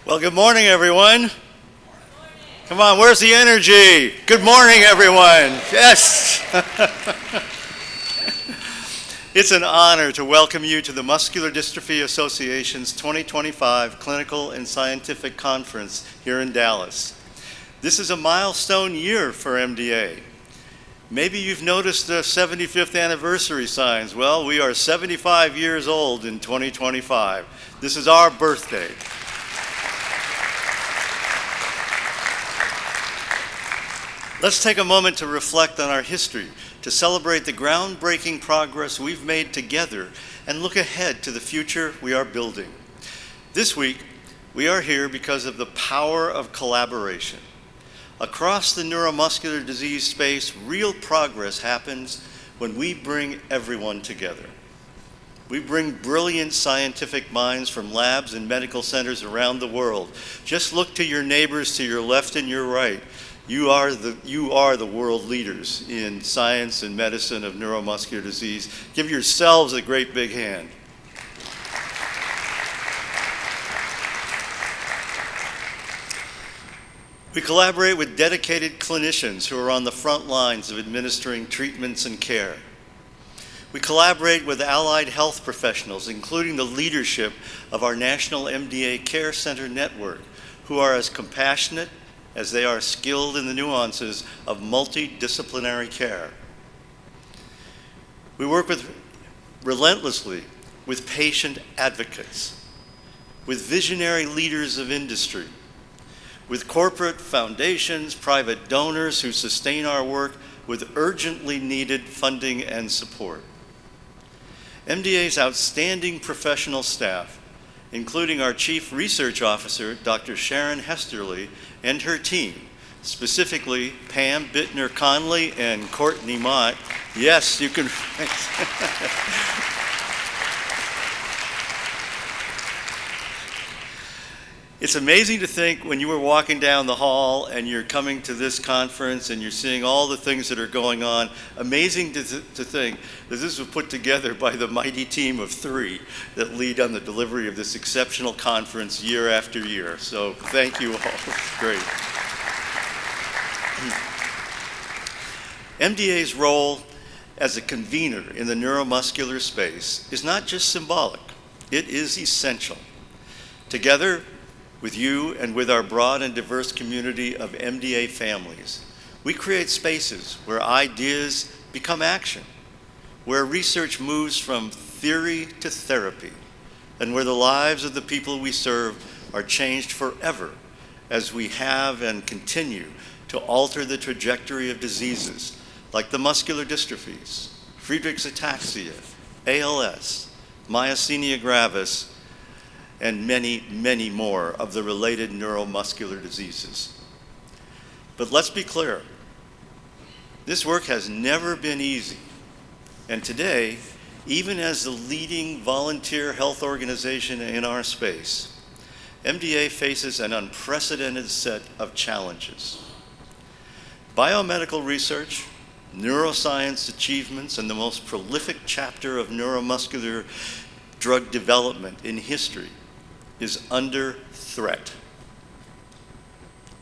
Well, good morning, everyone. Come on, where's the energy? Good morning, everyone. Yes. It's an honor to welcome you to the Muscular Dystrophy Association's 2025 Clinical and Scientific Conference here in Dallas. This is a milestone year for MDA. Maybe you've noticed the 75th anniversary signs. Well, we are 75 years old in 2025. This is our birthday. Let's take a moment to reflect on our history, to celebrate the groundbreaking progress we've made together, and look ahead to the future we are building. This week, we are here because of the power of collaboration. Across the neuromuscular disease space, real progress happens when we bring everyone together. We bring brilliant scientific minds from labs and medical centers around the world. Just look to your neighbors to your left and your right. You are the world leaders in science and medicine of neuromuscular disease. Give yourselves a great big hand. We collaborate with dedicated clinicians who are on the front lines of administering treatments and care. We collaborate with allied health professionals, including the leadership of our National MDA Care Center network, who are as compassionate as they are skilled in the nuances of multidisciplinary care. We work relentlessly with patient advocates, with visionary leaders of industry, with corporate foundations, private donors who sustain our work with urgently needed funding and support. MDA's outstanding professional staff, including our Chief Research Officer, Dr. Sharon Hesterly, and her team, specifically Pam Bittner-Conley and Courtney Mott. Yes, you can. It's amazing to think when you were walking down the hall and you're coming to this conference and you're seeing all the things that are going on, amazing to think that this was put together by the mighty team of three that lead on the delivery of this exceptional conference year after year. So thank you all. It's great. MDA's role as a convener in the neuromuscular space is not just symbolic, it is essential. Together, with you and with our broad and diverse community of MDA families, we create spaces where ideas become action, where research moves from theory to therapy, and where the lives of the people we serve are changed forever as we have and continue to alter the trajectory of diseases like the muscular dystrophies, Friedreich's ataxia, ALS, myasthenia gravis, and many, many more of the related neuromuscular diseases. But let's be clear, this work has never been easy. And today, even as the leading volunteer health organization in our space, MDA faces an unprecedented set of challenges. Biomedical research, neuroscience achievements, and the most prolific chapter of neuromuscular drug development in history is under threat.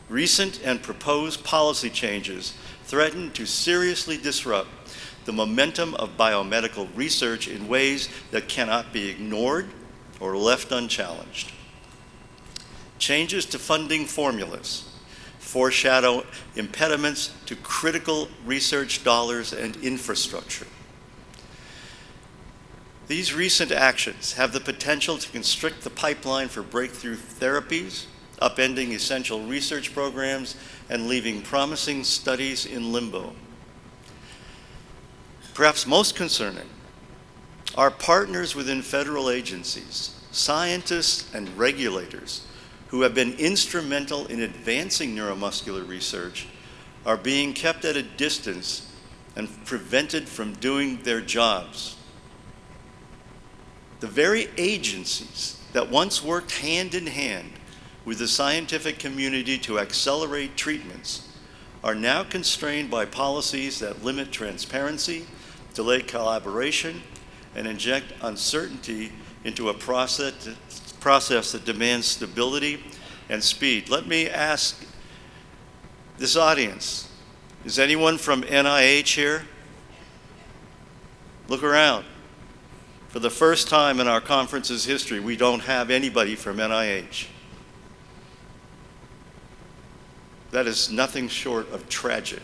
Recent and proposed policy changes threaten to seriously disrupt the momentum of biomedical research in ways that cannot be ignored or left unchallenged. Changes to funding formulas foreshadow impediments to critical research dollars and infrastructure. These recent actions have the potential to constrict the pipeline for breakthrough therapies, upending essential research programs, and leaving promising studies in limbo. Perhaps most concerning, our partners within federal agencies, scientists and regulators who have been instrumental in advancing neuromuscular research are being kept at a distance and prevented from doing their jobs. The very agencies that once worked hand in hand with the scientific community to accelerate treatments are now constrained by policies that limit transparency, delay collaboration, and inject uncertainty into a process that demands stability and speed. Let me ask this audience, is anyone from NIH here? Look around. For the first time in our conference's history, we don't have anybody from NIH. That is nothing short of tragic.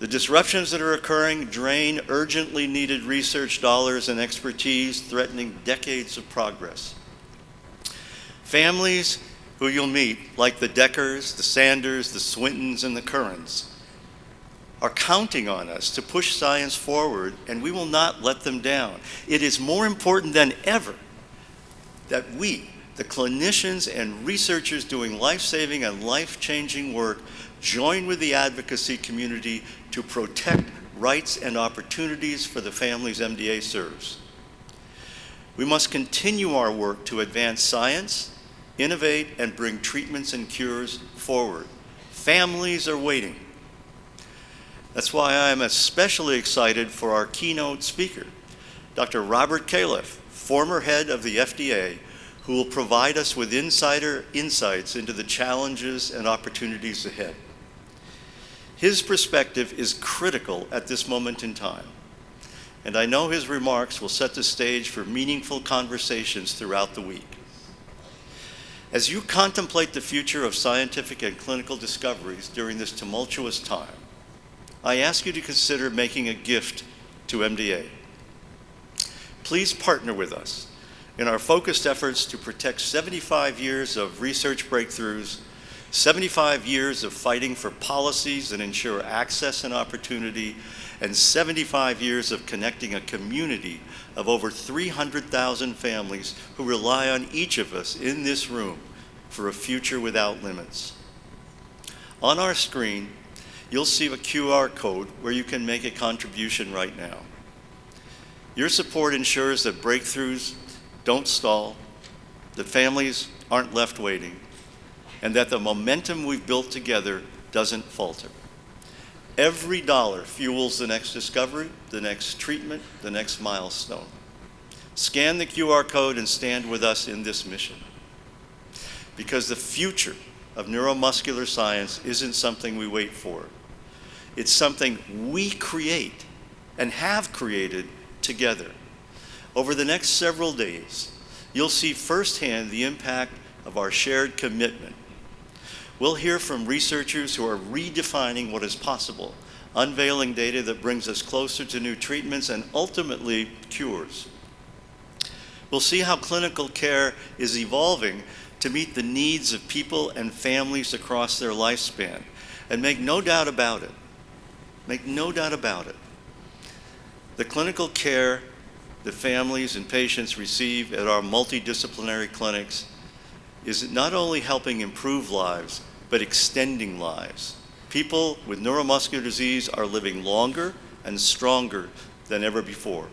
The disruptions that are occurring drain urgently needed research dollars and expertise, threatening decades of progress. Families who you'll meet, like the Deckers, the Sanders, the Swintons, and the Currans, are counting on us to push science forward, and we will not let them down. It is more important than ever that we, the clinicians and researchers doing life-saving and life-changing work, join with the advocacy community to protect rights and opportunities for the families MDA serves. We must continue our work to advance science, innovate, and bring treatments and cures forward. Families are waiting. That's why I am especially excited for our keynote speaker, Dr. Robert Califf, former head of the FDA, who will provide us with insider insights into the challenges and opportunities ahead. His perspective is critical at this moment in time, and I know his remarks will set the stage for meaningful conversations throughout the week. As you contemplate the future of scientific and clinical discoveries during this tumultuous time, I ask you to consider making a gift to MDA. Please partner with us in our focused efforts to protect 75 years of research breakthroughs, 75 years of fighting for policies that ensure access and opportunity, and 75 years of connecting a community of over 300,000 families who rely on each of us in this room for a future without limits. On our screen, you'll see a QR code where you can make a contribution right now. Your support ensures that breakthroughs don't stall, that families aren't left waiting, and that the momentum we've built together doesn't falter. Every dollar fuels the next discovery, the next treatment, the next milestone. Scan the QR code and stand with us in this mission. Because the future of neuromuscular science isn't something we wait for. It's something we create and have created together. Over the next several days, you'll see firsthand the impact of our shared commitment. We'll hear from researchers who are redefining what is possible, unveiling data that brings us closer to new treatments and ultimately cures. We'll see how clinical care is evolving to meet the needs of people and families across their lifespan. And make no doubt about it, the clinical care that families and patients receive at our multidisciplinary clinics is not only helping improve lives, but extending lives. People with neuromuscular disease are living longer and stronger than ever before.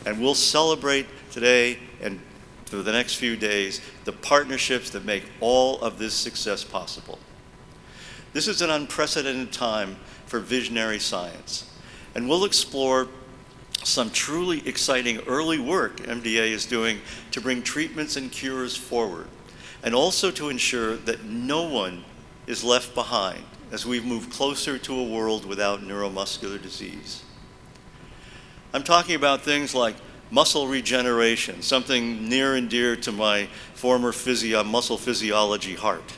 And we'll celebrate today and for the next few days the partnerships that make all of this success possible. This is an unprecedented time for visionary science, and we'll explore some truly exciting early work MDA is doing to bring treatments and cures forward, and also to ensure that no one is left behind as we move closer to a world without neuromuscular disease. I'm talking about things like muscle regeneration, something near and dear to my former muscle physiology heart.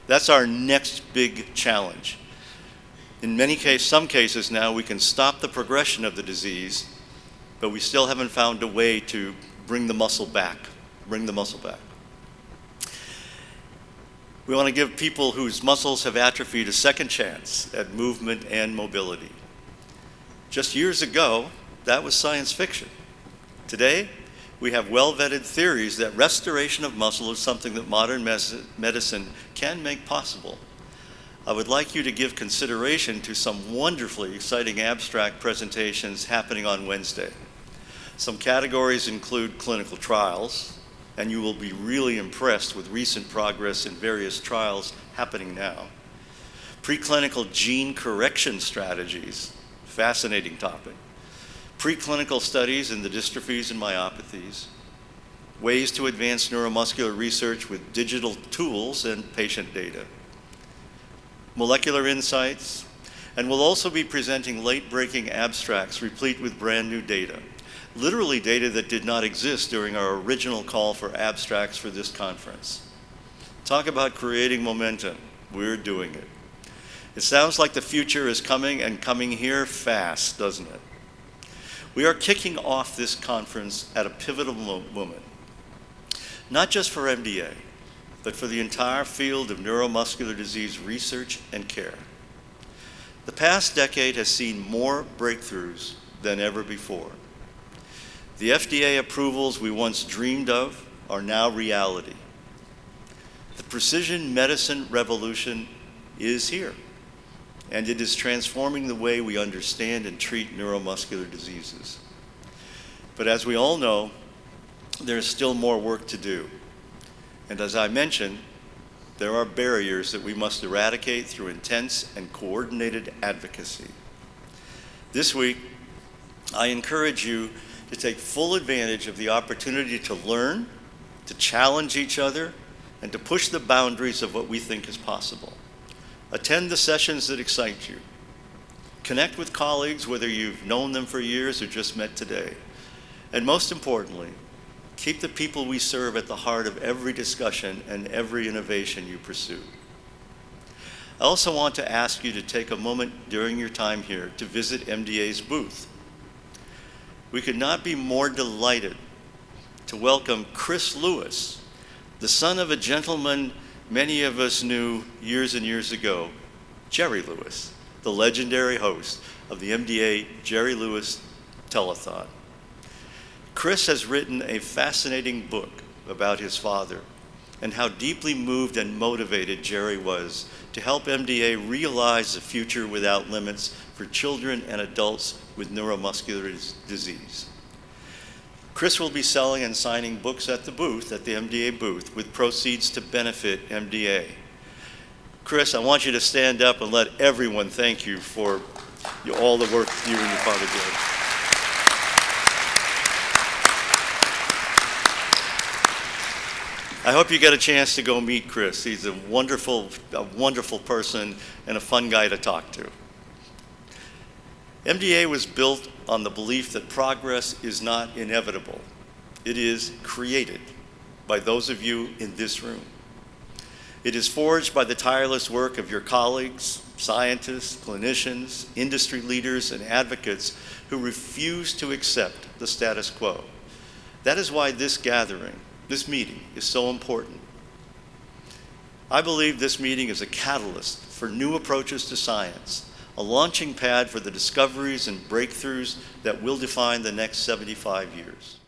That's our next big challenge. In some cases now, we can stop the progression of the disease, but we still haven't found a way to bring the muscle back. We want to give people whose muscles have atrophied a second chance at movement and mobility. Just years ago, that was science fiction. Today, we have well-vetted theories that restoration of muscle is something that modern medicine can make possible. I would like you to give consideration to some wonderfully exciting abstract presentations happening on Wednesday. Some categories include clinical trials, and you will be really impressed with recent progress in various trials happening now. Preclinical gene correction strategies, fascinating topic. Preclinical studies in the dystrophies and myopathies. ways to advance neuromuscular research with digital tools and patient data, molecular insights, and we'll also be presenting late-breaking abstracts replete with brand new data, literally data that did not exist during our original call for abstracts for this conference. Talk about creating momentum. We're doing it. It sounds like the future is coming, and coming here fast, doesn't it? We are kicking off this conference at a pivotal moment, not just for MDA, but for the entire field of neuromuscular disease research and care. The past decade has seen more breakthroughs than ever before. The FDA approvals we once dreamed of are now reality. The precision medicine revolution is here, and it is transforming the way we understand and treat neuromuscular diseases. But as we all know, there is still more work to do. And as I mentioned, there are barriers that we must eradicate through intense and coordinated advocacy. This week, I encourage you to take full advantage of the opportunity to learn, to challenge each other, and to push the boundaries of what we think is possible. Attend the sessions that excite you. Connect with colleagues, whether you've known them for years or just met today. And most importantly, keep the people we serve at the heart of every discussion and every innovation you pursue. I also want to ask you to take a moment during your time here to visit MDA's booth. We could not be more delighted to welcome Chris Lewis, the son of a gentleman many of us knew years and years ago, Jerry Lewis, the legendary host of the MDA Jerry Lewis Telethon. Chris has written a fascinating book about his father and how deeply moved and motivated Jerry was to help MDA realize a future without limits for children and adults with neuromuscular disease. Chris will be selling and signing books at the booth, at the MDA booth, with proceeds to benefit MDA. Chris, I want you to stand up and let everyone thank you for all the work you and your father did. I hope you get a chance to go meet Chris. He's a wonderful person and a fun guy to talk to. MDA was built on the belief that progress is not inevitable. It is created by those of you in this room. It is forged by the tireless work of your colleagues, scientists, clinicians, industry leaders, and advocates who refuse to accept the status quo. That is why this gathering, this meeting, is so important. I believe this meeting is a catalyst for new approaches to science, a launching pad for the discoveries and breakthroughs that will define the next 75 years.